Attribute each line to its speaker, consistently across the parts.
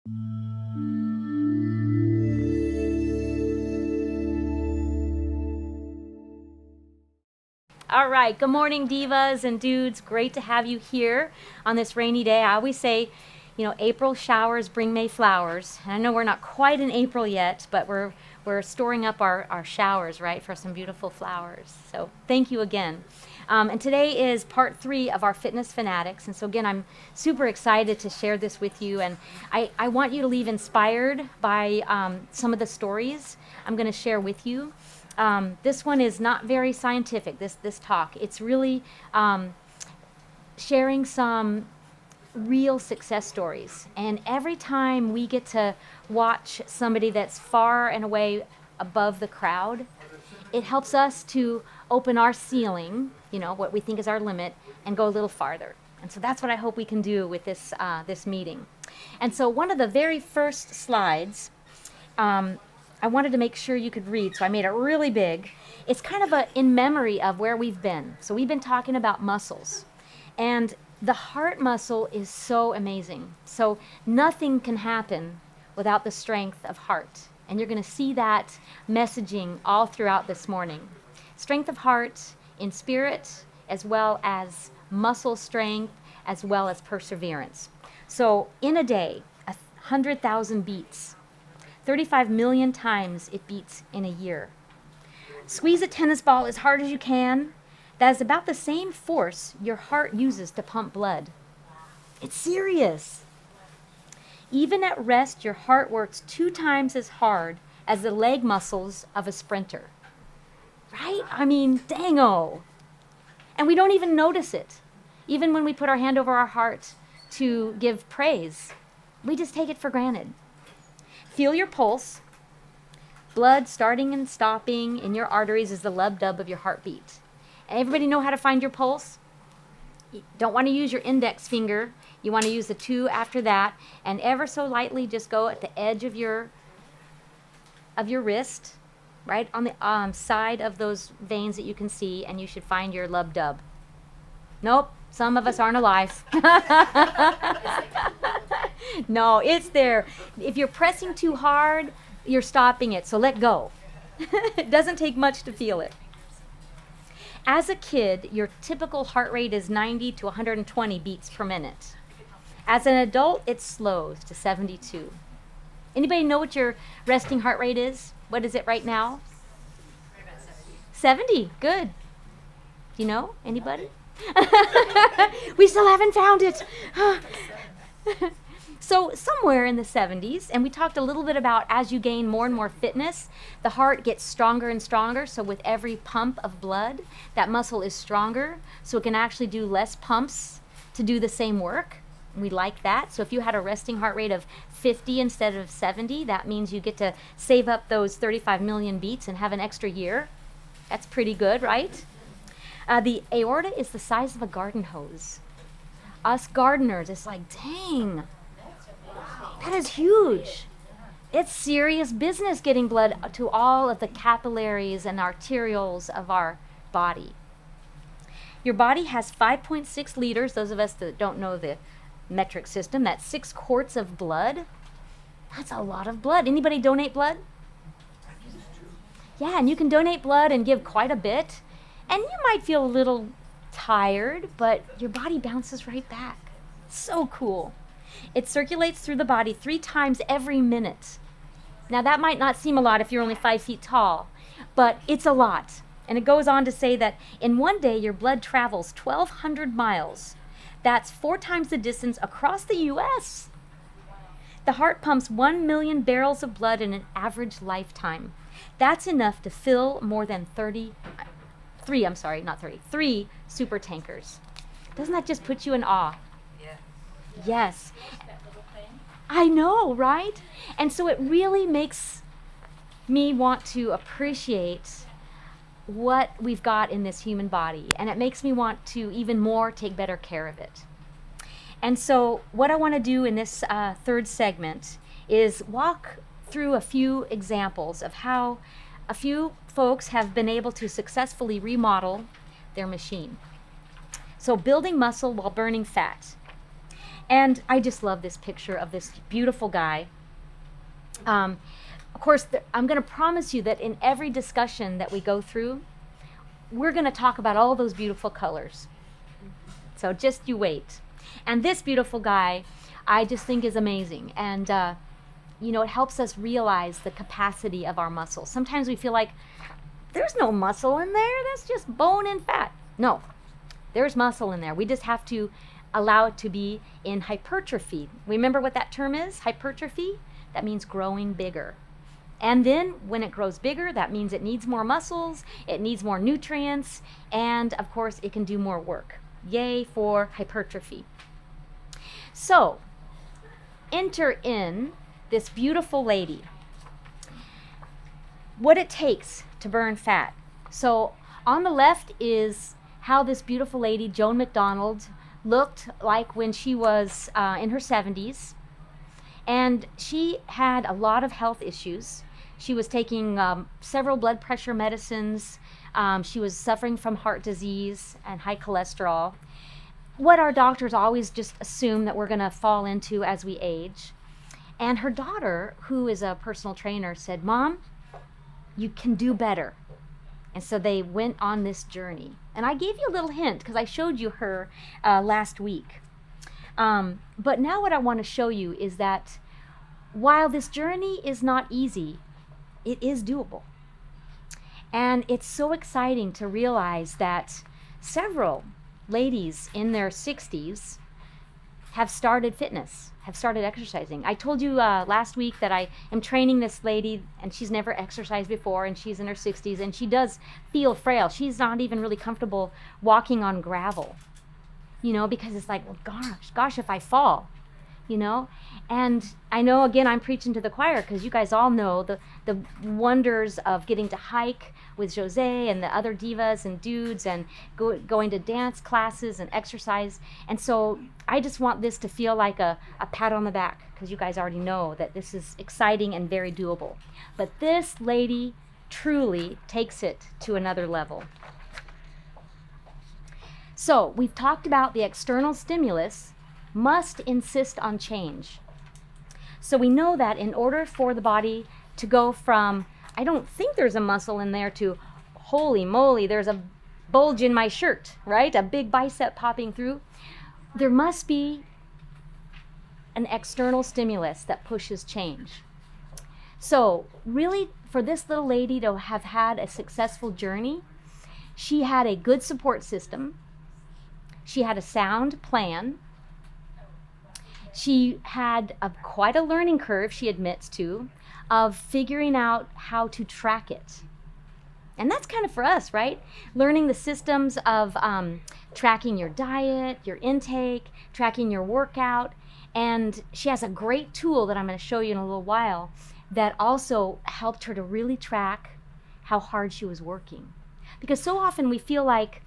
Speaker 1: All right, good morning, divas and dudes. Great to have you here on this rainy day. I always say, April showers bring May flowers. And I know we're not quite in April yet, but we're storing up our showers, right, for some beautiful flowers. So thank you again. And today is part 3 of our Fitness Fanatics. And so again, I'm super excited to share this with you. And I want you to leave inspired by some of the stories I'm going to share with you. This one is not very scientific, this talk. It's really sharing some real success stories. And every time we get to watch somebody that's far and away above the crowd, it helps us to open our ceiling, what we think is our limit, and go a little farther. And so that's what I hope we can do with this meeting. And so one of the very first slides, I wanted to make sure you could read, so I made it really big. It's kind of in memory of where we've been. So we've been talking about muscles. And the heart muscle is so amazing. So nothing can happen without the strength of heart. And you're going to see that messaging all throughout this morning. Strength of heart in spirit, as well as muscle strength, as well as perseverance. So in a day, 100,000 beats. 35 million times it beats in a year. Squeeze a tennis ball as hard as you can. That is about the same force your heart uses to pump blood. It's serious. Even at rest, your heart works 2 times as hard as the leg muscles of a sprinter. Right? I mean, dang-o. And we don't even notice it. Even when we put our hand over our heart to give praise, we just take it for granted. Feel your pulse. Blood starting and stopping in your arteries is the lub-dub of your heartbeat. Everybody know how to find your pulse? You don't want to use your index finger. You want to use the 2 after that, and ever so lightly just go at the edge of your wrist, right on the side of those veins that you can see, and you should find your lub-dub. Nope, some of us aren't alive. No, it's there. If you're pressing too hard, you're stopping it, so let go. It doesn't take much to feel it. As a kid, your typical heart rate is 90 to 120 beats per minute. As an adult, it slows to 72. Anybody know what your resting heart rate is? What is it right now?
Speaker 2: Right about
Speaker 1: 70, good. Do you know? Anybody? We still haven't found it. So somewhere in the 70s, and we talked a little bit about as you gain more and more fitness, the heart gets stronger and stronger. So with every pump of blood, that muscle is stronger, so it can actually do less pumps to do the same work. We like that. So if you had a resting heart rate of 50 instead of 70, that means you get to save up those 35 million beats and have an extra year. That's pretty good, right? The aorta is the size of a garden hose. Us gardeners, it's like, dang, that is huge. It's serious business getting blood to all of the capillaries and arterioles of our body. Your body has 5.6 liters. Those of us that don't know the metric system, that's 6 quarts of blood. That's a lot of blood. Anybody donate blood? Yeah, and you can donate blood and give quite a bit. And you might feel a little tired, but your body bounces right back. So cool. It circulates through the body 3 times every minute. Now that might not seem a lot if you're only 5 feet tall, but it's a lot. And it goes on to say that in one day your blood travels 1,200 miles. That's 4 times the distance across the U.S. The heart pumps 1 million barrels of blood in an average lifetime. That's enough to fill more than 3 super tankers. Doesn't that just put you in awe?
Speaker 2: Yeah.
Speaker 1: Yes. I know, right? And so it really makes me want to appreciate what we've got in this human body, and it makes me want to even more take better care of it. And so what I want to do in this third segment is walk through a few examples of how a few folks have been able to successfully remodel their machine. So building muscle while burning fat. And I just love this picture of this beautiful guy. Of course, I'm going to promise you that in every discussion that we go through, we're going to talk about all those beautiful colors. So just you wait. And this beautiful guy, I just think is amazing. And, it helps us realize the capacity of our muscles. Sometimes we feel like there's no muscle in there. That's just bone and fat. No, there's muscle in there. We just have to allow it to be in hypertrophy. Remember what that term is? Hypertrophy? That means growing bigger. And then when it grows bigger, that means it needs more muscles, it needs more nutrients, and of course it can do more work. Yay for hypertrophy. So, enter in this beautiful lady. What it takes to burn fat. So, on the left is how this beautiful lady, Joan McDonald, looked like when she was in her 70s. And she had a lot of health issues. She was taking several blood pressure medicines. She was suffering from heart disease and high cholesterol. What our doctors always just assume that we're going to fall into as we age. And her daughter, who is a personal trainer, said, "Mom, you can do better." And so they went on this journey. And I gave you a little hint because I showed you her last week. But now what I want to show you is that while this journey is not easy, it is doable. And it's so exciting to realize that several ladies in their 60s have started fitness, have started exercising. I told you last week that I am training this lady, and she's never exercised before, and she's in her 60s, and she does feel frail. She's not even really comfortable walking on gravel, because it's like, well, gosh, if I fall, And I know, again, I'm preaching to the choir because you guys all know the wonders of getting to hike with Jose and the other divas and dudes and going to dance classes and exercise. And so I just want this to feel like a pat on the back because you guys already know that this is exciting and very doable. But this lady truly takes it to another level. So we've talked about the external stimulus must insist on change. So we know that in order for the body to go from, I don't think there's a muscle in there, to, holy moly, there's a bulge in my shirt, right? A big bicep popping through. There must be an external stimulus that pushes change. So really, for this little lady to have had a successful journey, she had a good support system. She had a sound plan. She had quite a learning curve, she admits to, of figuring out how to track it. And that's kind of for us, right? Learning the systems of tracking your diet, your intake, tracking your workout. And she has a great tool that I'm going to show you in a little while that also helped her to really track how hard she was working. Because so often we feel like,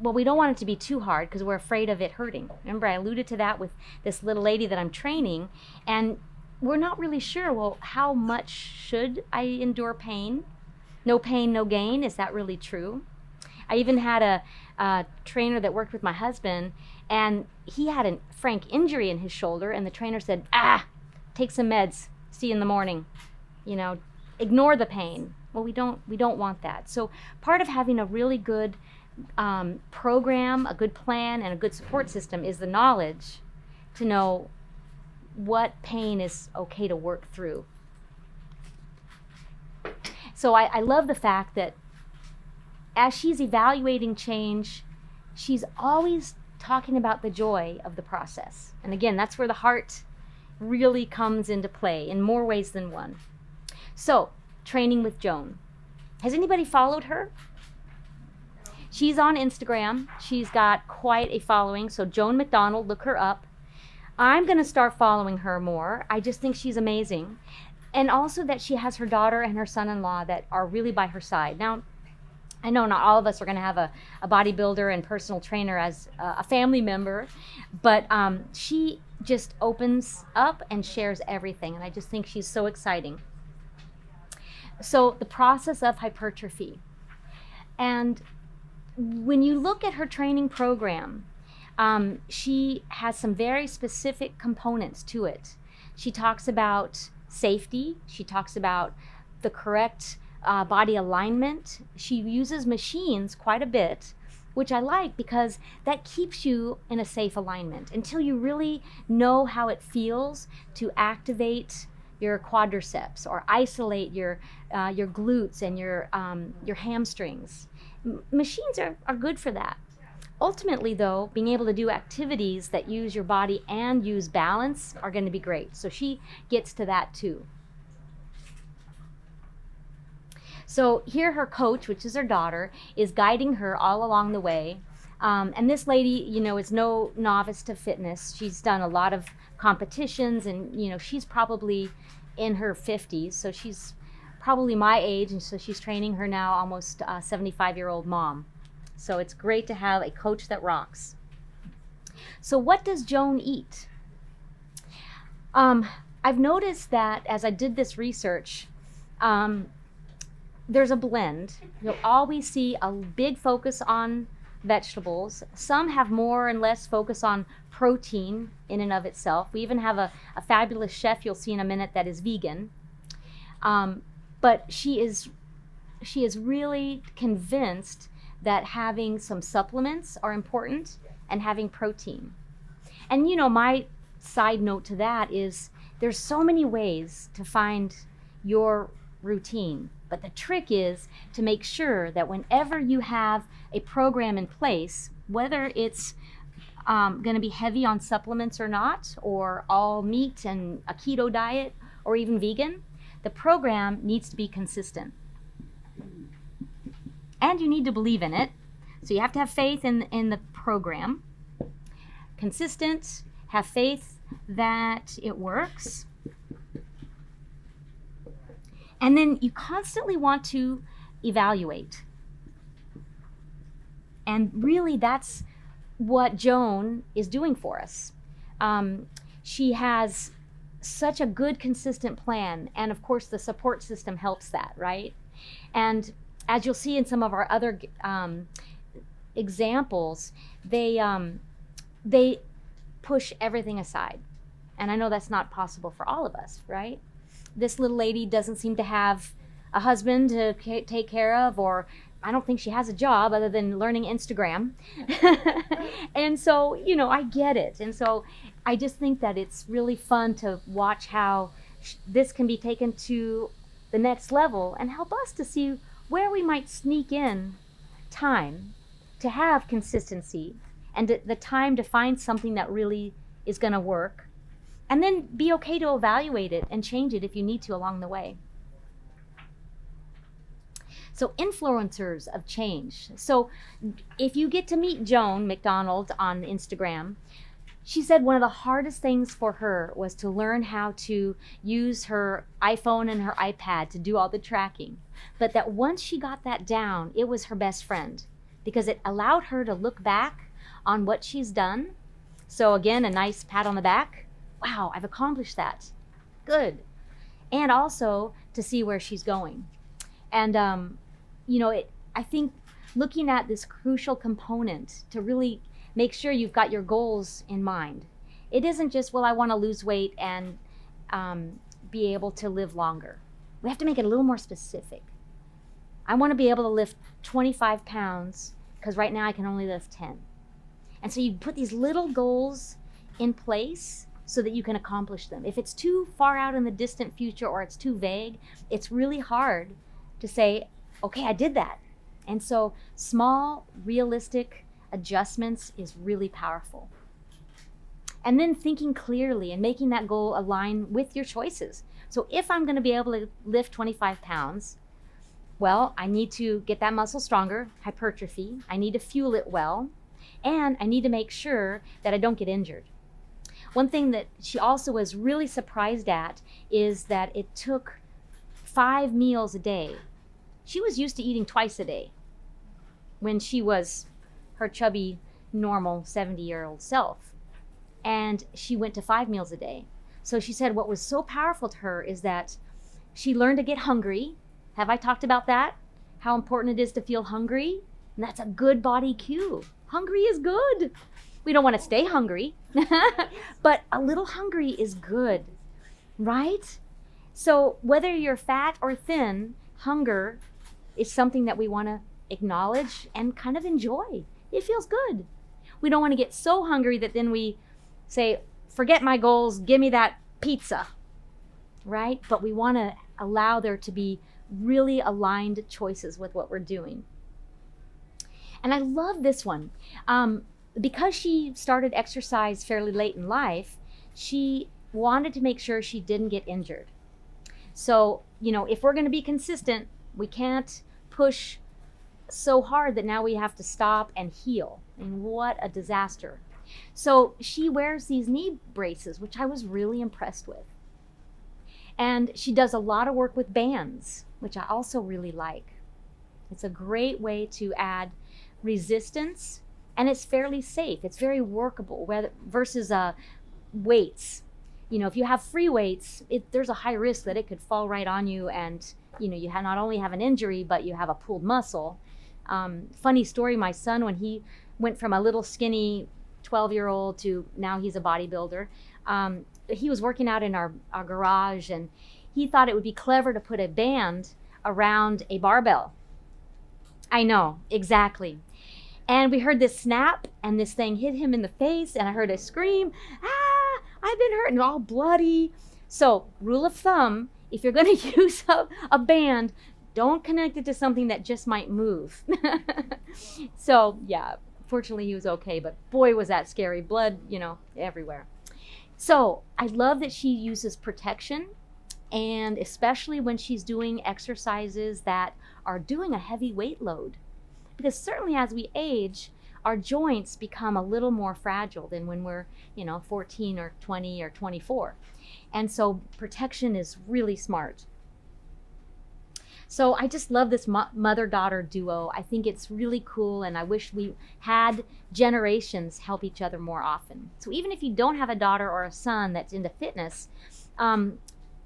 Speaker 1: we don't want it to be too hard because we're afraid of it hurting. Remember, I alluded to that with this little lady that I'm training, and we're not really sure, well, how much should I endure pain? No pain, no gain. Is that really true? I even had a trainer that worked with my husband, and he had a frank injury in his shoulder, and the trainer said, take some meds, see you in the morning. Ignore the pain. Well, we don't want that. So part of having a really good program, a good plan, and a good support system is the knowledge to know what pain is okay to work through. So I love the fact that as she's evaluating change, she's always talking about the joy of the process. And again, that's where the heart really comes into play in more ways than one. So, training with Joan. Has anybody followed her? She's on Instagram. She's got quite a following. So Joan McDonald, look her up. I'm going to start following her more. I just think she's amazing. And also that she has her daughter and her son-in-law that are really by her side. Now, I know not all of us are going to have a bodybuilder and personal trainer as a family member, but she just opens up and shares everything. And I just think she's so exciting. So the process of hypertrophy. And when you look at her training program, She has some very specific components to it. She talks about safety. She talks about the correct body alignment. She uses machines quite a bit, which I like because that keeps you in a safe alignment until you really know how it feels to activate your quadriceps or isolate your glutes and your hamstrings. Machines are good for that. Ultimately, though, being able to do activities that use your body and use balance are going to be great. So she gets to that too. So here her coach, which is her daughter, is guiding her all along the way. And this lady, is no novice to fitness. She's done a lot of competitions, and, she's probably in her 50s. So she's probably my age, and so she's training her now almost 75-year-old mom. So it's great to have a coach that rocks. So what does Joan eat? I've noticed that as I did this research, there's a blend. You'll always see a big focus on vegetables. Some have more and less focus on protein in and of itself. We even have a fabulous chef you'll see in a minute that is vegan. But she is really convinced that having some supplements are important and having protein. And my side note to that is there's so many ways to find your routine. But the trick is to make sure that whenever you have a program in place, whether it's going to be heavy on supplements or not, or all meat and a keto diet, or even vegan, the program needs to be consistent. And you need to believe in it. So you have to have faith in the program. Consistent, have faith that it works. And then you constantly want to evaluate. And really that's what Joan is doing for us. She has such a good, consistent plan. And of course the support system helps that, right? And as you'll see in some of our other examples, they push everything aside. And I know that's not possible for all of us, right? This little lady doesn't seem to have a husband to take care of, or I don't think she has a job other than learning Instagram. And so, I get it. And so I just think that it's really fun to watch how this can be taken to the next level and help us to see where we might sneak in time to have consistency and the time to find something that really is going to work, and then be okay to evaluate it and change it if you need to along the way. So influencers of change. So if you get to meet Joan McDonald on Instagram, she said one of the hardest things for her was to learn how to use her iPhone and her iPad to do all the tracking. But that once she got that down, it was her best friend because it allowed her to look back on what she's done. So again, a nice pat on the back. Wow, I've accomplished that. Good. And also to see where she's going. And, I think looking at this crucial component to really make sure you've got your goals in mind. It isn't just, I want to lose weight and be able to live longer. We have to make it a little more specific. I want to be able to lift 25 pounds because right now I can only lift 10. And so you put these little goals in place so that you can accomplish them. If it's too far out in the distant future or it's too vague, it's really hard to say, okay, I did that. And so small, realistic adjustments is really powerful. And then thinking clearly and making that goal align with your choices. So if I'm going to be able to lift 25 pounds, I need to get that muscle stronger, hypertrophy. I need to fuel it well. And I need to make sure that I don't get injured. One thing that she also was really surprised at is that it took 5 meals a day. She was used to eating twice a day when she was her chubby, normal 70-year-old self. And she went to 5 meals a day. So she said what was so powerful to her is that she learned to get hungry. Have I talked about that? How important it is to feel hungry? And that's a good body cue. Hungry is good. We don't want to stay hungry, but a little hungry is good, right? So whether you're fat or thin, hunger is something that we want to acknowledge and kind of enjoy. It feels good. We don't want to get so hungry that then we say, forget my goals, give me that pizza, right? But we want to allow there to be really aligned choices with what we're doing. And I love this one. Because she started exercise fairly late in life, she wanted to make sure she didn't get injured. So, if we're going to be consistent, we can't push so hard that now we have to stop and heal. And what a disaster. So she wears these knee braces, which I was really impressed with. And she does a lot of work with bands, which I also really like. It's a great way to add resistance, and it's fairly safe. It's very workable versus weights. If you have free weights, there's a high risk that it could fall right on you, and you not only have an injury, but you have a pulled muscle. Funny story, my son, when he went from a little skinny 12-year-old to now he's a bodybuilder, he was working out in our garage, and he thought it would be clever to put a band around a barbell. I know, exactly. And we heard this snap, and this thing hit him in the face, and I heard a scream, "Ah, I've been hurt," and all bloody. So, rule of thumb, if you're going to use a band, don't connect it to something that just might move. So, yeah, fortunately he was okay, but boy, was that scary. Blood, everywhere. So, I love that she uses protection, and especially when she's doing exercises that are doing a heavy weight load. Because certainly as we age, our joints become a little more fragile than when we're, 14 or 20 or 24. And so protection is really smart. So I just love this mother-daughter duo. I think it's really cool, and I wish we had generations help each other more often. So even if you don't have a daughter or a son that's into fitness,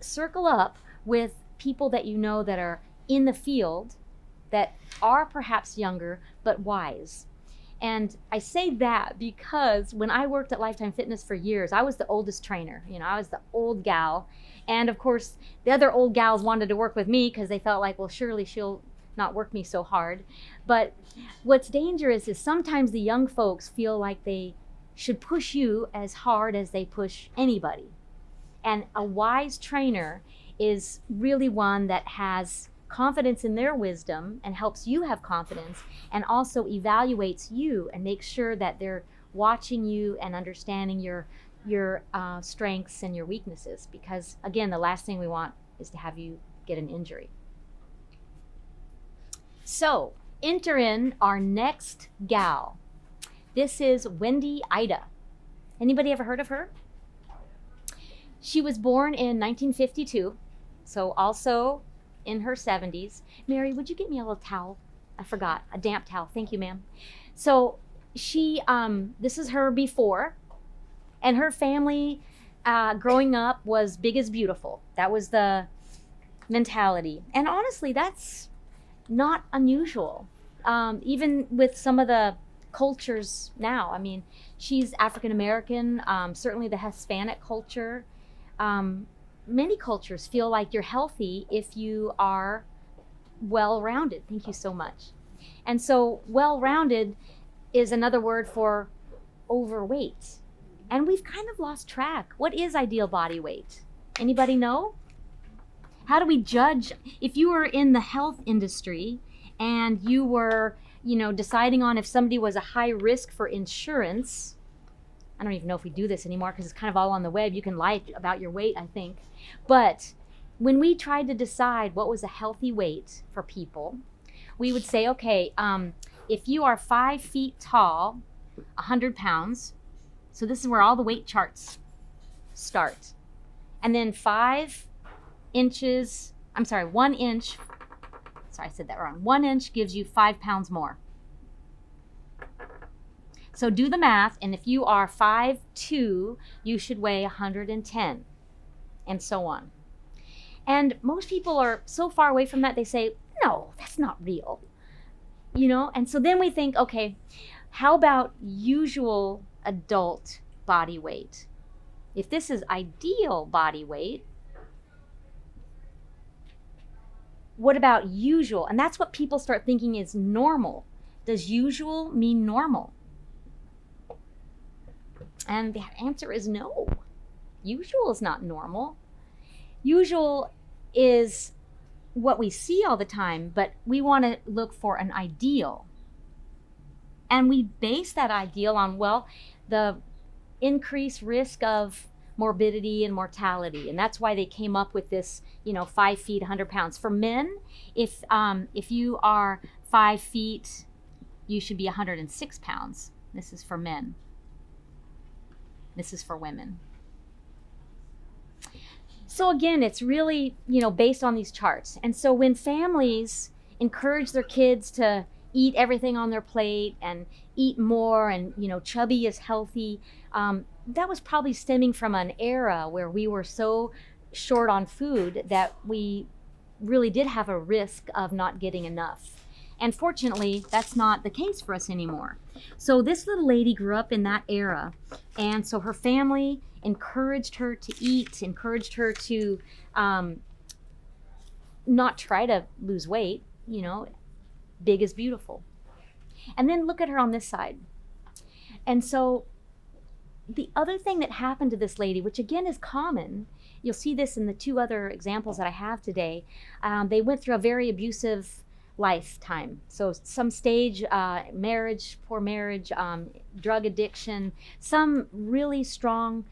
Speaker 1: circle up with people that you know that are in the field, that are perhaps younger, but wise. And I say that because when I worked at Lifetime Fitness for years, I was the oldest trainer. I was the old gal. And of course, the other old gals wanted to work with me because they felt like, well, surely she'll not work me so hard. But what's dangerous is sometimes the young folks feel like they should push you as hard as they push anybody. And a wise trainer is really one that has confidence in their wisdom and helps you have confidence, and also evaluates you and makes sure that they're watching you and understanding your strengths and your weaknesses, because again, the last thing we want is to have you get an injury. So enter in our next gal. This is Wendy Ida. Anybody ever heard of her? She was born in 1952, so also in her 70s. Mary, would you get me a little towel? I forgot, a damp towel. Thank you, ma'am. So she, this is her before, and her family growing up was big as beautiful. That was the mentality. And honestly, that's not unusual. Even with some of the cultures now. I mean, she's African American, certainly the Hispanic culture. Many cultures feel like you're healthy if you are well-rounded. Thank you so much. And so well-rounded is another word for overweight. And we've kind of lost track. What is ideal body weight? Anybody know? How do we judge? If you were in the health industry and you were, deciding on if somebody was a high risk for insurance, I don't even know if we do this anymore because it's kind of all on the web. You can lie about your weight, I think. But when we tried to decide what was a healthy weight for people, we would say, okay, if you are 5 feet tall, 100 pounds, so this is where all the weight charts start. And then 1 inch, sorry, I said that wrong. 1 inch gives you 5 pounds more. So do the math, and if you are 5'2", you should weigh 110, and so on. And most people are so far away from that, they say, no, that's not real. And so then we think, okay, how about usual adult body weight. If this is ideal body weight, what about usual? And that's what people start thinking is normal. Does usual mean normal? And the answer is no. Usual is not normal. Usual is what we see all the time, but we want to look for an ideal. And we base that ideal on, well, the increased risk of morbidity and mortality. And that's why they came up with this, 5 feet, 100 pounds. For men, if you are 5 feet, you should be 106 pounds. This is for men. This is for women. So again, it's really, based on these charts. And so when families encourage their kids to eat everything on their plate and eat more and, chubby is healthy, that was probably stemming from an era where we were so short on food that we really did have a risk of not getting enough. And fortunately, that's not the case for us anymore. So this little lady grew up in that era. And so her family encouraged her to eat, encouraged her to not try to lose weight. Big is beautiful. And then look at her on this side. And so the other thing that happened to this lady, which again is common, you'll see this in the 2 other examples that I have today, they went through a very abusive lifetime. So some stage, marriage, poor marriage, drug addiction, some really strong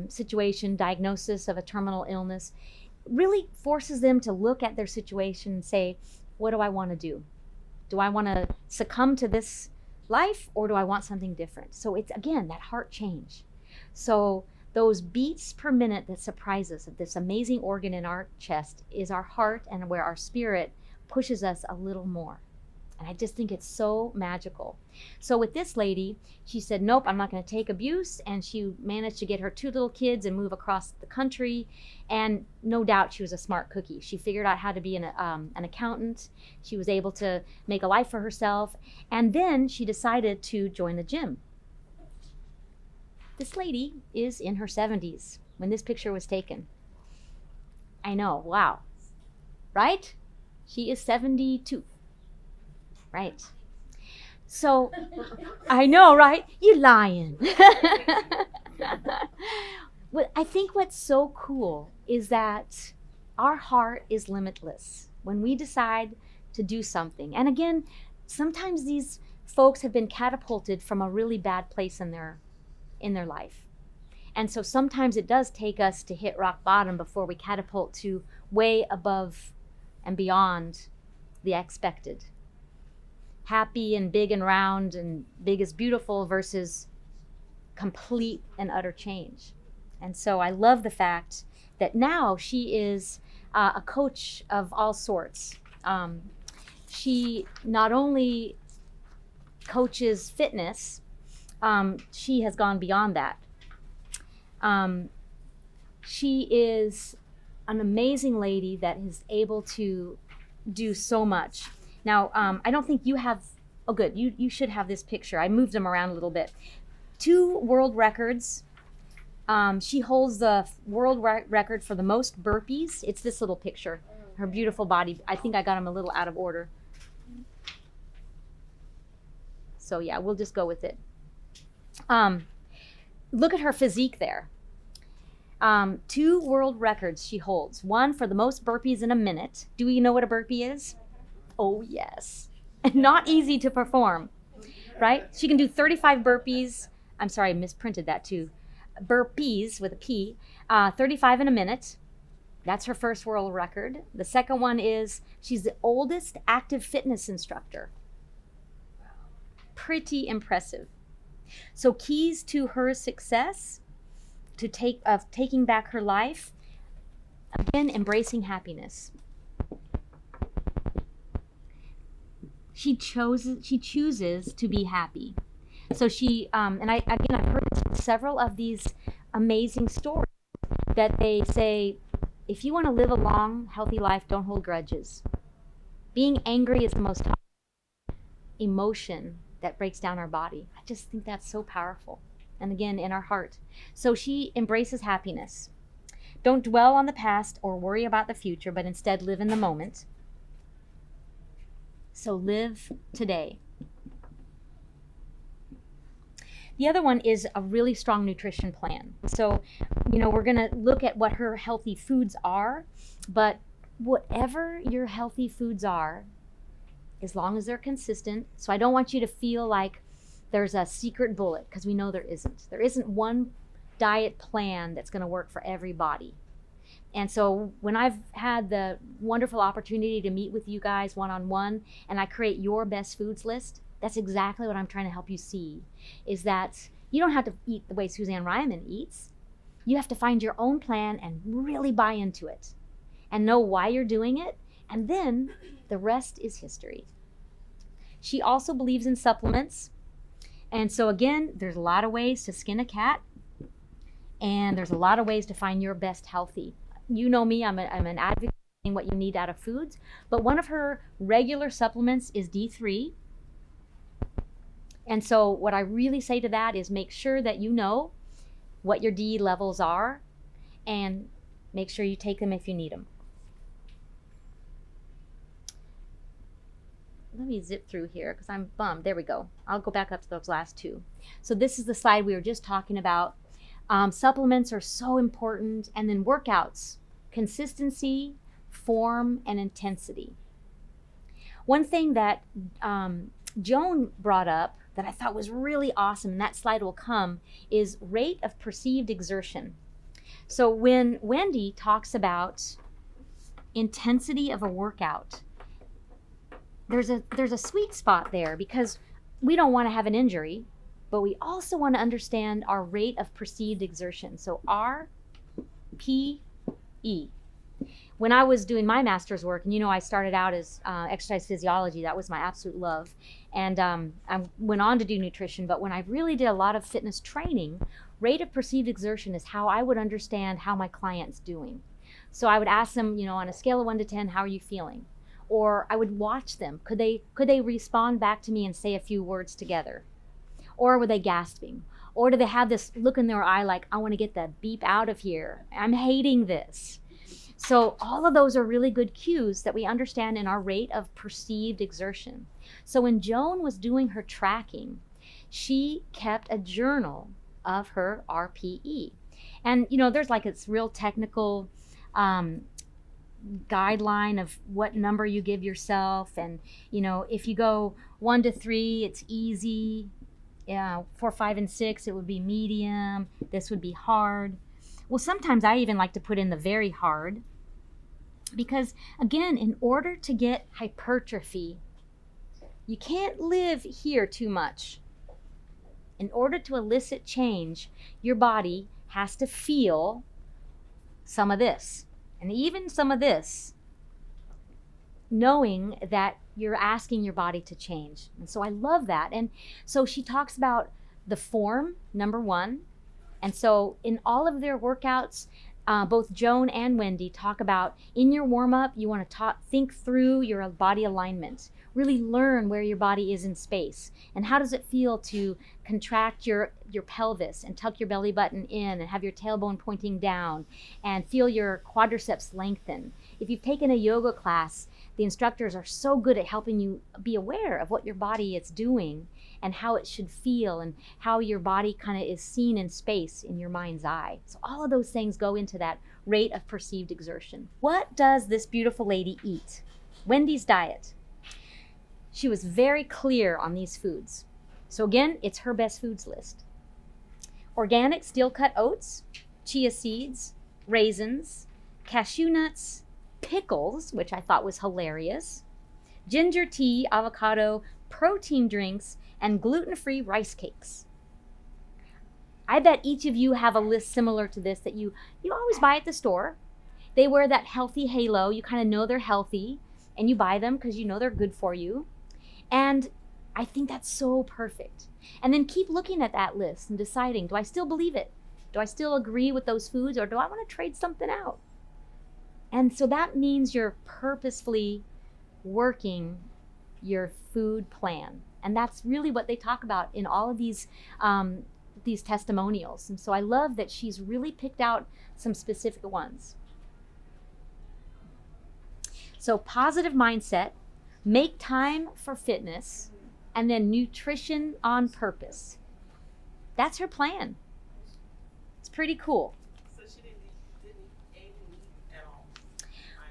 Speaker 1: situation, diagnosis of a terminal illness, really forces them to look at their situation and say, what do I want to do? Do I want to succumb to this life, or do I want something different? So it's, again, that heart change. So those beats per minute that surprise us, of this amazing organ in our chest, is our heart, and where our spirit pushes us a little more. And I just think it's so magical. So with this lady, she said, nope, I'm not going to take abuse. And she managed to get her 2 little kids and move across the country. And no doubt she was a smart cookie. She figured out how to be an accountant. She was able to make a life for herself. And then she decided to join the gym. This lady is in her 70s when this picture was taken. I know, wow. Right? She is 72. Right. So, I know, right? You lying. Well, I think what's so cool is that our heart is limitless when we decide to do something. And again, sometimes these folks have been catapulted from a really bad place in their life. And so sometimes it does take us to hit rock bottom before we catapult to way above and beyond the expected. Happy and big and round and big is beautiful versus complete and utter change. And so I love the fact that now she is a coach of all sorts. She not only coaches fitness, she has gone beyond that. She is an amazing lady that is able to do so much. Now, I don't think you have, oh good, you should have this picture. I moved them around a little bit. 2 world records. She holds the world record for the most burpees. It's this little picture, her beautiful body. I think I got them a little out of order. So yeah, we'll just go with it. Look at her physique there. 2 world records she holds. One for the most burpees in a minute. Do you know what a burpee is? Oh, yes. Not easy to perform, right? She can do 35 burpees. I'm sorry, I misprinted that too. Burpees with a P, 35 in a minute. That's her first world record. The second one is she's the oldest active fitness instructor. Pretty impressive. So keys to her success, taking back her life, again, embracing happiness. She chooses to be happy. So I've heard several of these amazing stories that they say, if you want to live a long, healthy life, don't hold grudges. Being angry is the most emotion that breaks down our body. I just think that's so powerful. And again, in our heart. So she embraces happiness. Don't dwell on the past or worry about the future, but instead live in the moment. So live today. The other one is a really strong nutrition plan. So, we're going to look at what her healthy foods are, but whatever your healthy foods are, as long as they're consistent. So I don't want you to feel like there's a secret bullet, because we know there isn't. There isn't one diet plan that's going to work for everybody. And so when I've had the wonderful opportunity to meet with you guys one-on-one, and I create your best foods list, that's exactly what I'm trying to help you see, is that you don't have to eat the way Suzanne Ryman eats. You have to find your own plan and really buy into it and know why you're doing it, and then the rest is history. She also believes in supplements. And so again, there's a lot of ways to skin a cat, and there's a lot of ways to find your best healthy. You know me, I'm an advocate in what you need out of foods, but one of her regular supplements is D3. And so what I really say to that is make sure that you know what your D levels are, and make sure you take them if you need them. Let me zip through here because I'm bummed. There we go. I'll go back up to those last two. So this is the slide we were just talking about. Supplements are so important, and then workouts, consistency, form, and intensity. One thing that Joan brought up that I thought was really awesome, and that slide will come, is rate of perceived exertion. So when Wendy talks about intensity of a workout, there's a sweet spot there, because we don't want to have an injury, but we also want to understand our rate of perceived exertion. So RPE. When I was doing my master's work, and I started out as exercise physiology, that was my absolute love. And I went on to do nutrition, but when I really did a lot of fitness training, rate of perceived exertion is how I would understand how my client's doing. So I would ask them, on a scale of 1 to 10, how are you feeling? Or I would watch them. Could they respond back to me and say a few words together? Or were they gasping? Or do they have this look in their eye like, I want to get the beep out of here. I'm hating this. So all of those are really good cues that we understand in our rate of perceived exertion. So when Joan was doing her tracking, she kept a journal of her RPE. And, there's like this real technical guideline of what number you give yourself. And, if you go 1 to 3, it's easy. 4, 5, and 6, it would be medium. This would be hard. Well, sometimes I even like to put in the very hard, because again, in order to get hypertrophy, you can't live here too much. In order to elicit change, your body has to feel some of this, and even some of this, knowing that you're asking your body to change. And so I love that. And so she talks about the form, number 1. And so in all of their workouts, both Joan and Wendy talk about, in your warm-up, you want to think through your body alignment. Really learn where your body is in space, and how does it feel to contract your pelvis and tuck your belly button in and have your tailbone pointing down and feel your quadriceps lengthen. If you've taken a yoga class, the instructors are so good at helping you be aware of what your body is doing and how it should feel and how your body kind of is seen in space in your mind's eye. So all of those things go into that rate of perceived exertion. What does this beautiful lady eat? Wendy's diet. She was very clear on these foods. So again, it's her best foods list. Organic steel-cut oats, chia seeds, raisins, cashew nuts, pickles, which I thought was hilarious, ginger tea, avocado, protein drinks, and gluten-free rice cakes. I bet each of you have a list similar to this that you always buy at the store. They wear that healthy halo. You kind of know they're healthy, and you buy them because you know they're good for you. And I think that's so perfect. And then keep looking at that list and deciding, do I still believe it? Do I still agree with those foods, or do I want to trade something out? And so that means you're purposefully working your food plan. And that's really what they talk about in all of these testimonials. And so I love that she's really picked out some specific ones. So positive mindset, make time for fitness, and then nutrition on purpose. That's her plan. It's pretty cool.
Speaker 2: So she didn't eat any meat at all?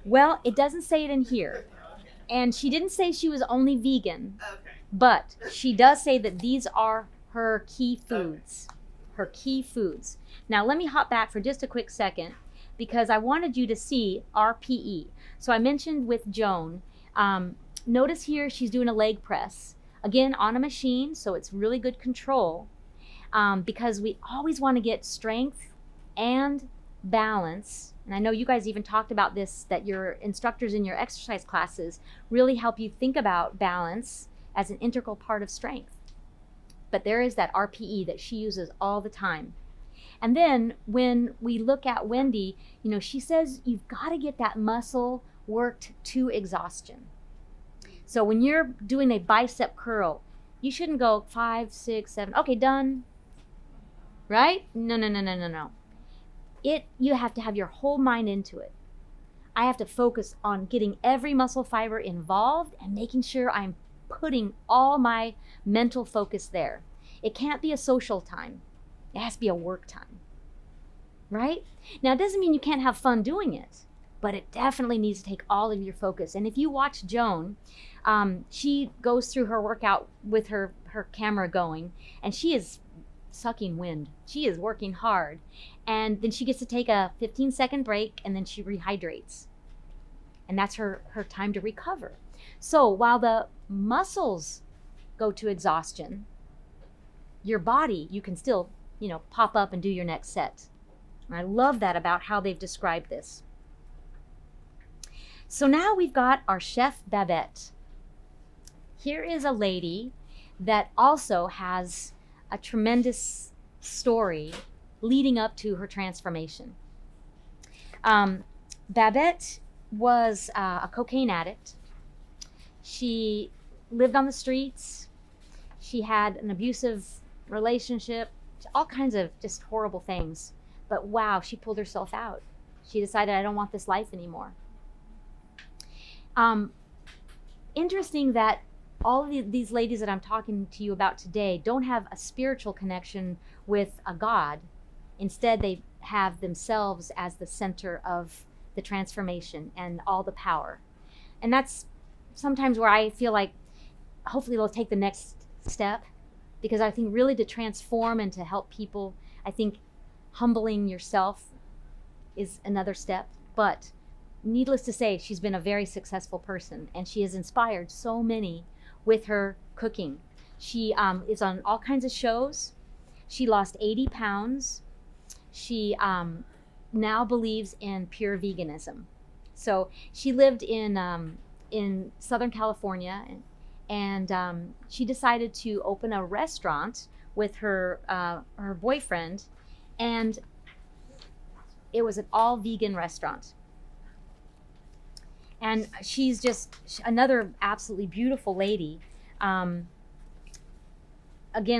Speaker 1: Well, it doesn't say it in here.
Speaker 2: Okay.
Speaker 1: And she didn't say she was only vegan,
Speaker 2: Okay.
Speaker 1: but she does say that these are her key foods. Her key foods. Now, let me hop back for just a quick second because I wanted you to see RPE. So I mentioned with Joan, notice here she's doing a leg press. Again, on a machine, so it's really good control because we always want to get strength and balance. And I know you guys even talked about this, that your instructors in your exercise classes really help you think about balance as an integral part of strength. But there is that RPE that she uses all the time. And then when we look at Wendy, she says you've got to get that muscle worked to exhaustion. So when you're doing a bicep curl, you shouldn't go 5, 6, 7, okay, done. Right? No. You have to have your whole mind into it. I have to focus on getting every muscle fiber involved and making sure I'm putting all my mental focus there. It can't be a social time. It has to be a work time. Right? Now, it doesn't mean you can't have fun doing it, but it definitely needs to take all of your focus. And if you watch Joan, she goes through her workout with her camera going, and she is sucking wind. She is working hard. And then she gets to take a 15-second break, and then she rehydrates. And that's her time to recover. So while the muscles go to exhaustion, your body, you can still, pop up and do your next set. And I love that about how they've described this. So now we've got our Chef Babette. Here is a lady that also has a tremendous story leading up to her transformation. Babette was a cocaine addict. She lived on the streets. She had an abusive relationship, all kinds of just horrible things. But wow, she pulled herself out. She decided, I don't want this life anymore. Interesting that all of these ladies that I'm talking to you about today don't have a spiritual connection with a God. Instead, they have themselves as the center of the transformation and all the power. And that's sometimes where I feel like hopefully they'll take the next step, because I think really to transform and to help people, I think humbling yourself is another step. But needless to say, she's been a very successful person, and she has inspired so many with her cooking. She is on all kinds of shows. She lost 80 pounds. She now believes in pure veganism. So she lived in Southern California, and she decided to open a restaurant with her boyfriend, and it was an all vegan restaurant. And she's just another absolutely beautiful lady. Again,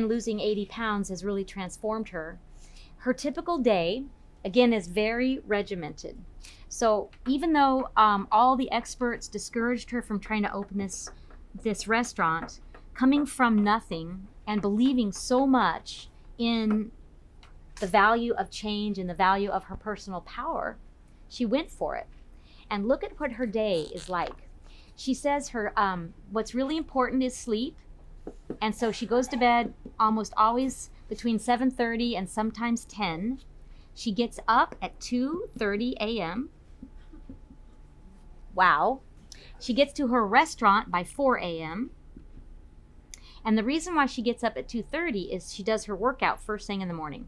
Speaker 1: losing 80 pounds has really transformed her. Her typical day, again, is very regimented. So even though all the experts discouraged her from trying to open this restaurant, coming from nothing and believing so much in the value of change and the value of her personal power, she went for it. And look at what her day is like. She says her what's really important is sleep. And so she goes to bed almost always between 7:30 and sometimes 10. She gets up at 2:30 a.m. Wow. She gets to her restaurant by 4 a.m. And the reason why she gets up at 2:30 is she does her workout first thing in the morning.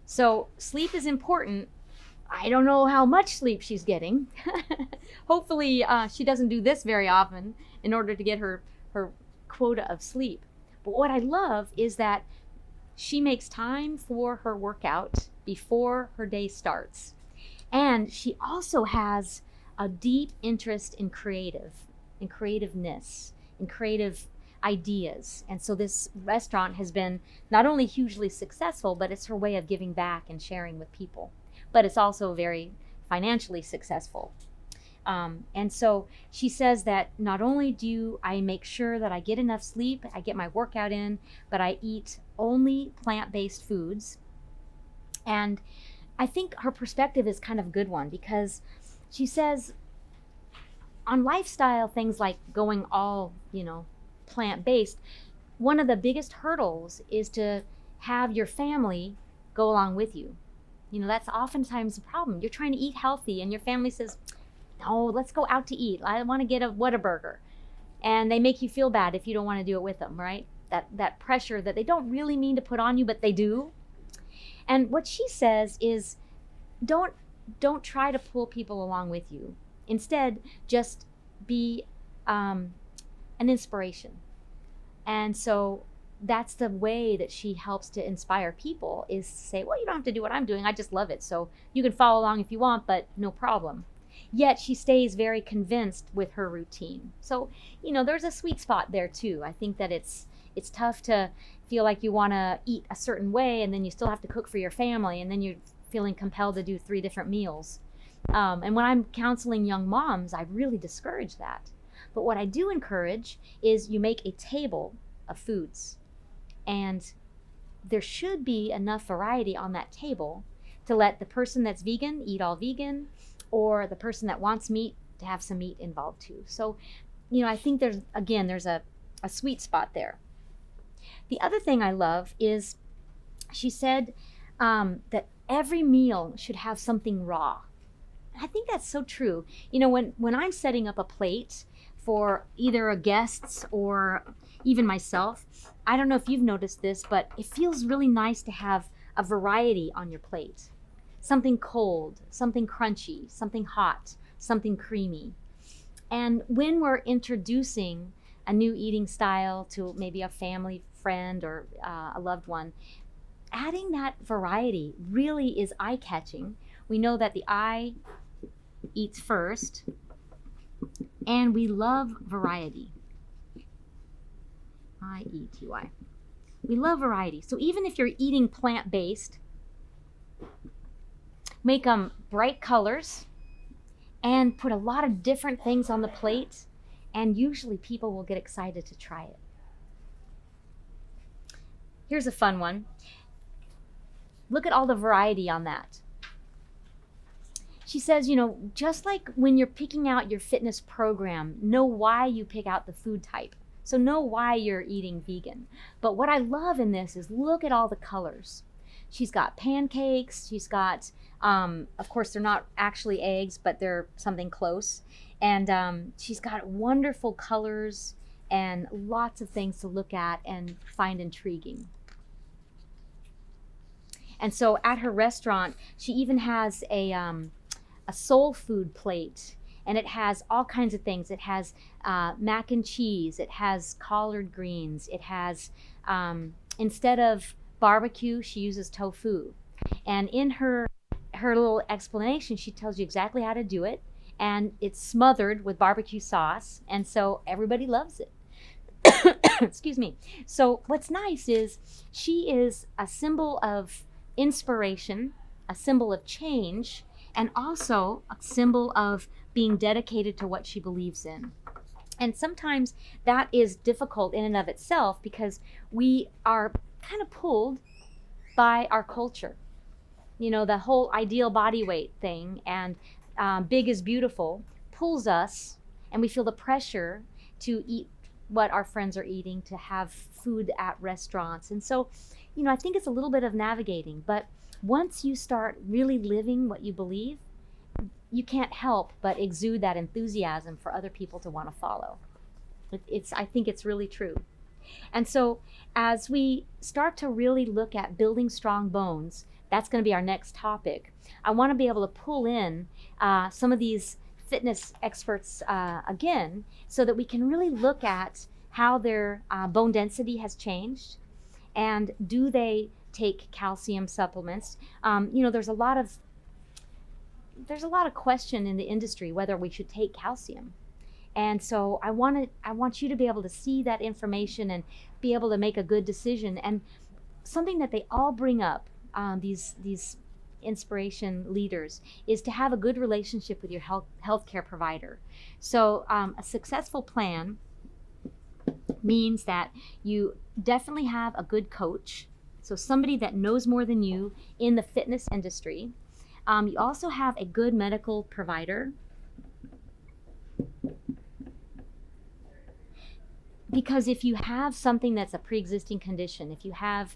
Speaker 1: So sleep is important. I don't know how much sleep she's getting. Hopefully she doesn't do this very often in order to get her quota of sleep. But what I love is that she makes time for her workout before her day starts. And she also has a deep interest in creativeness, and creative ideas. And so this restaurant has been not only hugely successful, but it's her way of giving back and sharing with people. But it's also very financially successful. And so she says that not only do I make sure that I get enough sleep, I get my workout in, but I eat only plant-based foods. And I think her perspective is kind of a good one, because she says on lifestyle things like going all, plant-based, one of the biggest hurdles is to have your family go along with you. That's oftentimes the problem. You're trying to eat healthy and your family says, no, let's go out to eat. I want to get a Whataburger. And they make you feel bad if you don't want to do it with them, right? That pressure that they don't really mean to put on you, but they do. And what she says is, don't try to pull people along with you. Instead, just be an inspiration. And so that's the way that she helps to inspire people, is to say, well, you don't have to do what I'm doing. I just love it. So you can follow along if you want, but no problem. Yet she stays very convinced with her routine. So, there's a sweet spot there too. I think that it's tough to feel like you want to eat a certain way and then you still have to cook for your family, and then you're feeling compelled to do 3 different meals. And when I'm counseling young moms, I really discourage that. But what I do encourage is you make a table of foods. And there should be enough variety on that table to let the person that's vegan eat all vegan, or the person that wants meat to have some meat involved too. So, I think there's a sweet spot there. The other thing I love is she said that every meal should have something raw. I think that's so true. When I'm setting up a plate for either guests or even myself, I don't know if you've noticed this, but it feels really nice to have a variety on your plate. Something cold, something crunchy, something hot, something creamy. And when we're introducing a new eating style to maybe a family friend or a loved one, adding that variety really is eye-catching. We know that the eye eats first, and we love variety. I-E-T-Y. We love variety. So even if you're eating plant-based, make them bright colors and put a lot of different things on the plate, and usually people will get excited to try it. Here's a fun one. Look at all the variety on that. She says, just like when you're picking out your fitness program, know why you pick out the food type. So know why you're eating vegan. But what I love in this is look at all the colors. She's got pancakes. She's got, of course, they're not actually eggs, but they're something close. And she's got wonderful colors and lots of things to look at and find intriguing. And so at her restaurant, she even has a soul food plate, and it has all kinds of things. It has mac and cheese. It has collard greens. It has, instead of barbecue, she uses tofu. And in her little explanation, she tells you exactly how to do it, and it's smothered with barbecue sauce, and so everybody loves it. Excuse me. So what's nice is she is a symbol of inspiration, a symbol of change, and also a symbol of being dedicated to what she believes in. And sometimes that is difficult in and of itself, because we are kind of pulled by our culture. The whole ideal body weight thing and big is beautiful pulls us, and we feel the pressure to eat what our friends are eating, to have food at restaurants. And so, I think it's a little bit of navigating, but once you start really living what you believe, you can't help but exude that enthusiasm for other people to want to follow. I think it's really true. And so as we start to really look at building strong bones, that's going to be our next topic. I want to be able to pull in some of these fitness experts again, so that we can really look at how their bone density has changed, and do they take calcium supplements. There's a lot of question in the industry whether we should take calcium. And so I want you to be able to see that information and be able to make a good decision. And something that they all bring up, these inspiration leaders, is to have a good relationship with your healthcare provider. So a successful plan means that you definitely have a good coach, so somebody that knows more than you in the fitness industry. You also have a good medical provider, because if you have something that's a pre-existing condition, if you have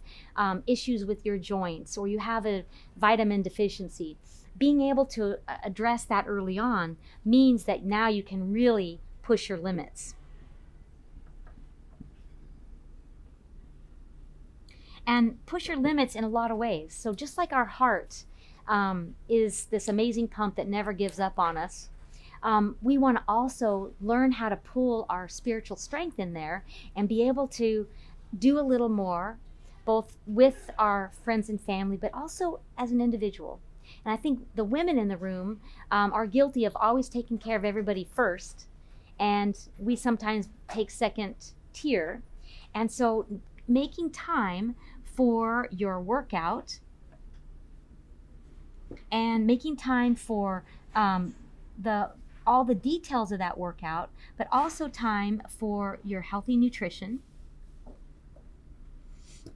Speaker 1: issues with your joints, or you have a vitamin deficiency, being able to address that early on means that now you can really push your limits. And push your limits in a lot of ways. So just like our heart is this amazing pump that never gives up on us, we want to also learn how to pool our spiritual strength in there and be able to do a little more, both with our friends and family, but also as an individual. And I think the women in the room are guilty of always taking care of everybody first, and we sometimes take second tier. And so making time for your workout and making time for all the details of that workout, but also time for your healthy nutrition.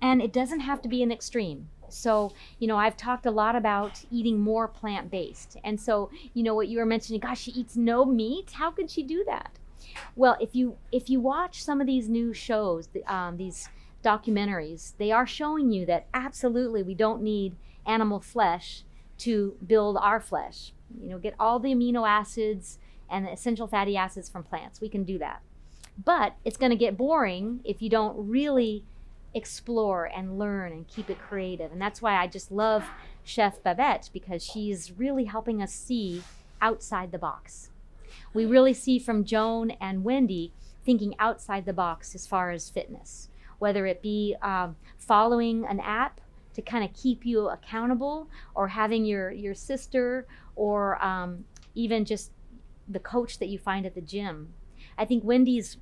Speaker 1: And it doesn't have to be an extreme. So, I've talked a lot about eating more plant-based. And so, what you were mentioning, gosh, she eats no meat. How could she do that? Well, if you watch some of these new shows, these documentaries, they are showing you that absolutely we don't need animal flesh to build our flesh. Get all the amino acids and the essential fatty acids from plants. We can do that. But it's going to get boring if you don't really explore and learn and keep it creative. And that's why I just love Chef Babette, because she's really helping us see outside the box. We really see from Joan and Wendy thinking outside the box as far as fitness, whether it be following an app to kind of keep you accountable, or having your sister, or even just the coach that you find at the gym. I think Wendy's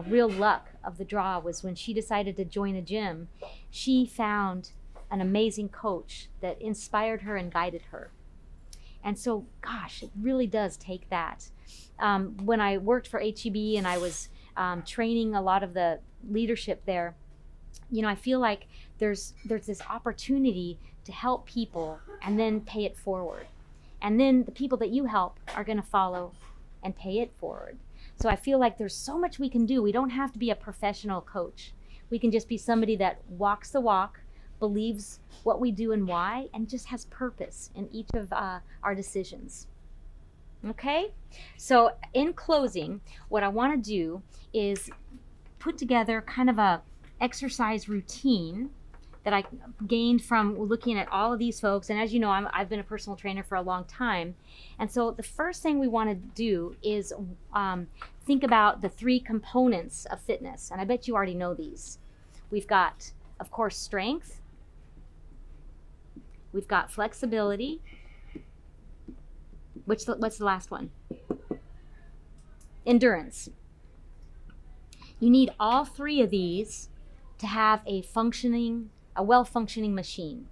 Speaker 1: real luck of the draw was when she decided to join a gym. She found an amazing coach that inspired her and guided her. And so, gosh, it really does take that. When I worked for HEB and I was training a lot of the leadership there, I feel like there's this opportunity to help people and then pay it forward. And then the people that you help are going to follow and pay it forward. So I feel like there's so much we can do. We don't have to be a professional coach. We can just be somebody that walks the walk, believes what we do and why, and just has purpose in each of our decisions. Okay? So in closing, what I want to do is put together kind of a exercise routine that I gained from looking at all of these folks. And as you know, I've been a personal trainer for a long time. And so the first thing we want to do is think about the 3 components of fitness. And I bet you already know these. We've got, of course, strength. We've got flexibility. What's the last one? Endurance. You need all 3 of these to have a well-functioning machine.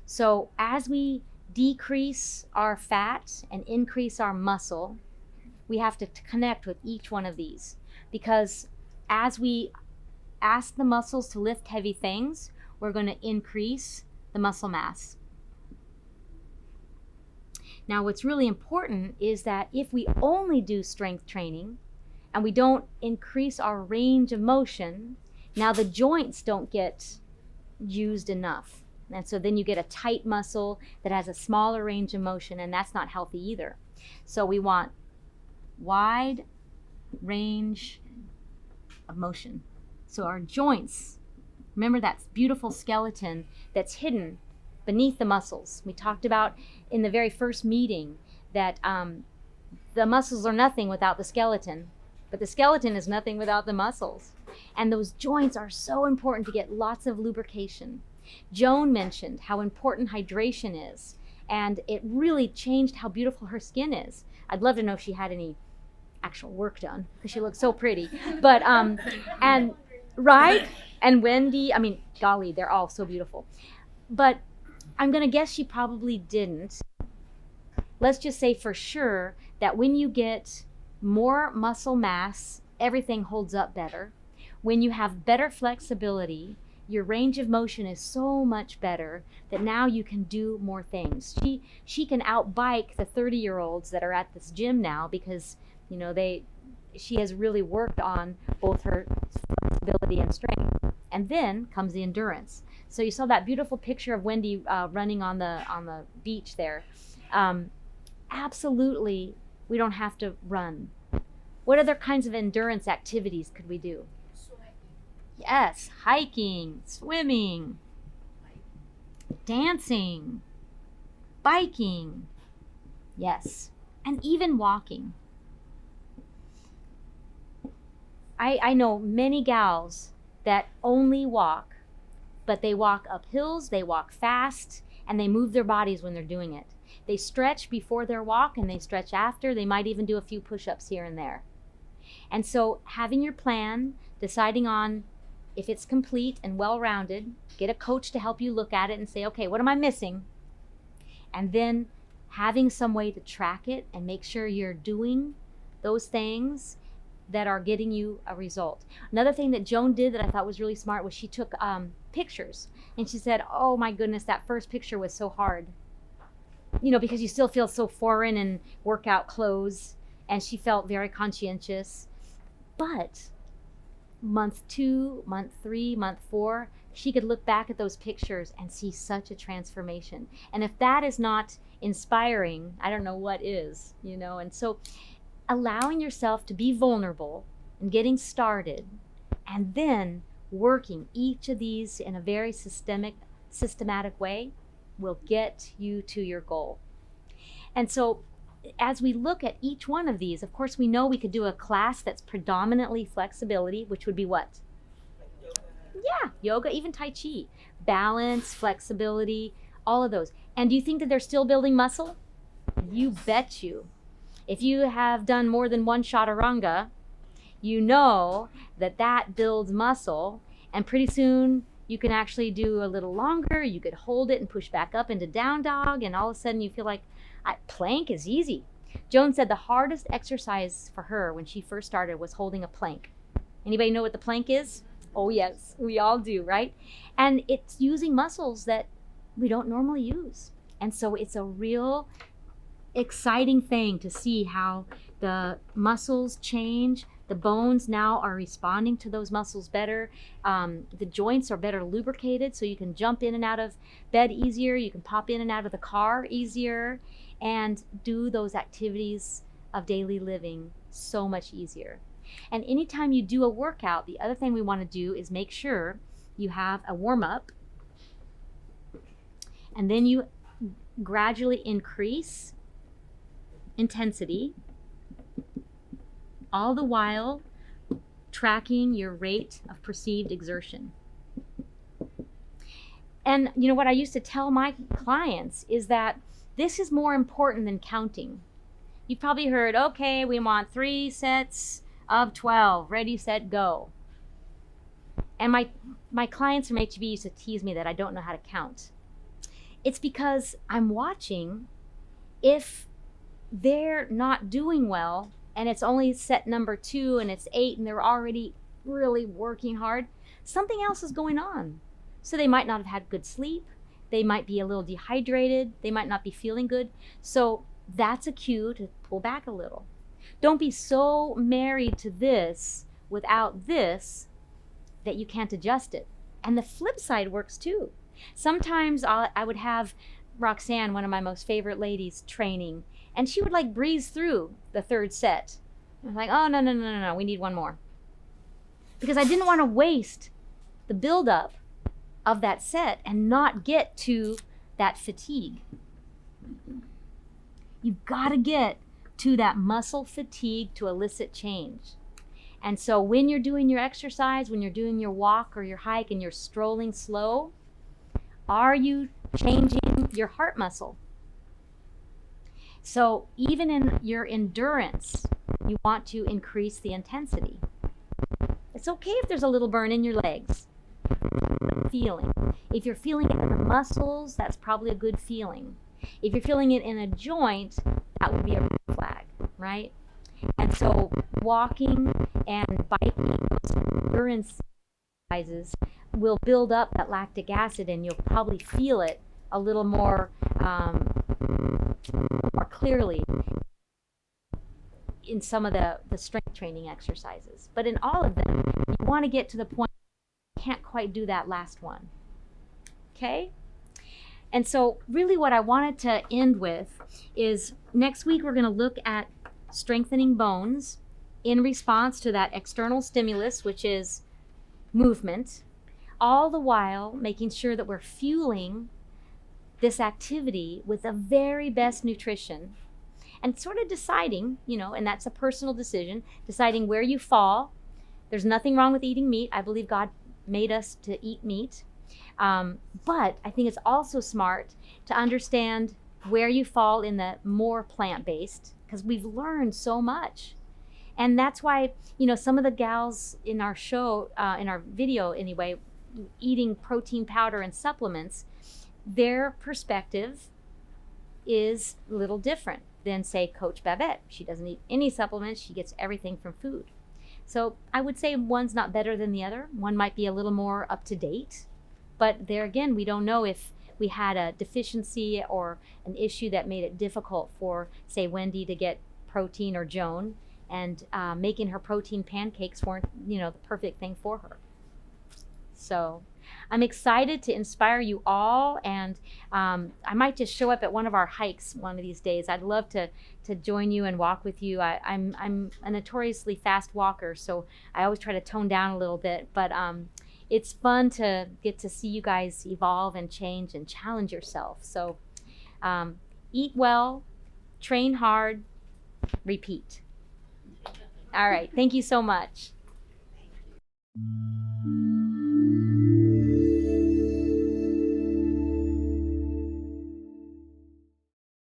Speaker 1: So as we decrease our fat and increase our muscle, we have to connect with each one of these, because as we ask the muscles to lift heavy things, we're going to increase the muscle mass. Now, what's really important is that if we only do strength training and we don't increase our range of motion, now the joints don't get used enough. And so then you get a tight muscle that has a smaller range of motion, and that's not healthy either. So we want wide range of motion. So our joints, remember that beautiful skeleton that's hidden beneath the muscles. We talked about in the very first meeting that the muscles are nothing without the skeleton, but the skeleton is nothing without the muscles. And those joints are so important to get lots of lubrication. Joan mentioned how important hydration is, and it really changed how beautiful her skin is. I'd love to know if she had any actual work done because she looked so pretty. But and right, and Wendy, I mean, golly, they're all so beautiful. But I'm gonna guess she probably didn't. Let's just say for sure that when you get more muscle mass, everything holds up better. When you have better flexibility, your range of motion is so much better that now you can do more things. She can outbike the 30-year-olds that are at this gym now because, you know, she has really worked on both her flexibility and strength. And then comes the endurance. So you saw that beautiful picture of Wendy running on the beach there. Absolutely, we don't have to run. What other kinds of endurance activities could we do? Yes, hiking, swimming, dancing, biking. Yes, and even walking. I know many gals that only walk, but they walk up hills, they walk fast, and they move their bodies when they're doing it. They stretch before their walk and they stretch after. They might even do a few push-ups here and there. And so having your plan, deciding on if it's complete and well-rounded, get a coach to help you look at it and say, okay, what am I missing? And then having some way to track it and make sure you're doing those things that are getting you a result. Another thing that Joan did that I thought was really smart was she took pictures. And she said, oh my goodness, that first picture was so hard. You know, because you still feel so foreign in workout clothes. And she felt very conscientious. But month 2, month 3, month 4, she could look back at those pictures and see such a transformation. And if that is not inspiring, I don't know what is, you know. And so allowing yourself to be vulnerable and getting started, and then working each of these in a very systematic way will get you to your goal. And so as we look at each one of these, of course, we know we could do a class that's predominantly flexibility, which would be what? Yeah, yoga, even Tai Chi. Balance, flexibility, all of those. And do you think that they're still building muscle? You bet you. If you have done more than one chaturanga, you know that that builds muscle, and pretty soon you can actually do a little longer. You could hold it and push back up into down dog, and all of a sudden you feel like plank is easy. Joan said the hardest exercise for her when she first started was holding a plank. Anybody know what the plank is? Oh yes, we all do, right? And it's using muscles that we don't normally use. And so it's a real exciting thing to see how the muscles change. The bones now are responding to those muscles better. The joints are better lubricated, so you can jump in and out of bed easier. You can pop in and out of the car easier and do those activities of daily living so much easier. And anytime you do a workout, the other thing we want to do is make sure you have a warm-up, and then you gradually increase intensity, all the while tracking your rate of perceived exertion. And you know what I used to tell my clients is that this is more important than counting. You've probably heard, okay, we want 3 sets of 12, ready, set, go. And my clients from HB used to tease me that I don't know how to count. It's because I'm watching if they're not doing well and it's only set number 2 and it's 8 and they're already really working hard, something else is going on. So they might not have had good sleep. They might be a little dehydrated. They might not be feeling good. So that's a cue to pull back a little. Don't be so married to this without this that you can't adjust it. And the flip side works too. Sometimes I would have Roxanne, one of my most favorite ladies, training, and she would like breeze through the 3rd set. I was like, oh, no, we need one more. Because I didn't want to waste the buildup of that set and not get to that fatigue. You've got to get to that muscle fatigue to elicit change. And so when you're doing your exercise, when you're doing your walk or your hike and you're strolling slow, are you changing your heart muscle? So even in your endurance, You want to increase the intensity. It's okay if there's a little burn in your legs. Feeling. If you're feeling it in the muscles, that's probably a good feeling. If you're feeling it in a joint, that would be a red flag, right? And so walking and biking, those urine exercises will build up that lactic acid, and you'll probably feel it a little more clearly in some of the strength training exercises. But in all of them, you want to get to the point you can't quite do that last one. Okay? And so really what I wanted to end with is next week we're going to look at strengthening bones in response to that external stimulus, which is movement, all the while making sure that we're fueling this activity with the very best nutrition and sort of deciding, and that's a personal decision, deciding where you fall. There's nothing wrong with eating meat. I believe God made us to eat meat. But I think it's also smart to understand where you fall in the more plant-based, because we've learned so much. And that's why, some of the gals in our show, in our video anyway, eating protein powder and supplements, their perspective is a little different than, say, Coach Babette. She doesn't eat any supplements. She gets everything from food. So I would say one's not better than the other. One might be a little more up to date. But there again, we don't know if we had a deficiency or an issue that made it difficult for, say, Wendy to get protein, or Joan, and making her protein pancakes weren't, the perfect thing for her. So I'm excited to inspire you all, and I might just show up at one of our hikes one of these days. I'd love to join you and walk with you. I'm a notoriously fast walker, so I always try to tone down a little bit, but it's fun to get to see you guys evolve and change and challenge yourself. So eat well, train hard, repeat. All right, thank you so much.
Speaker 2: Thank you.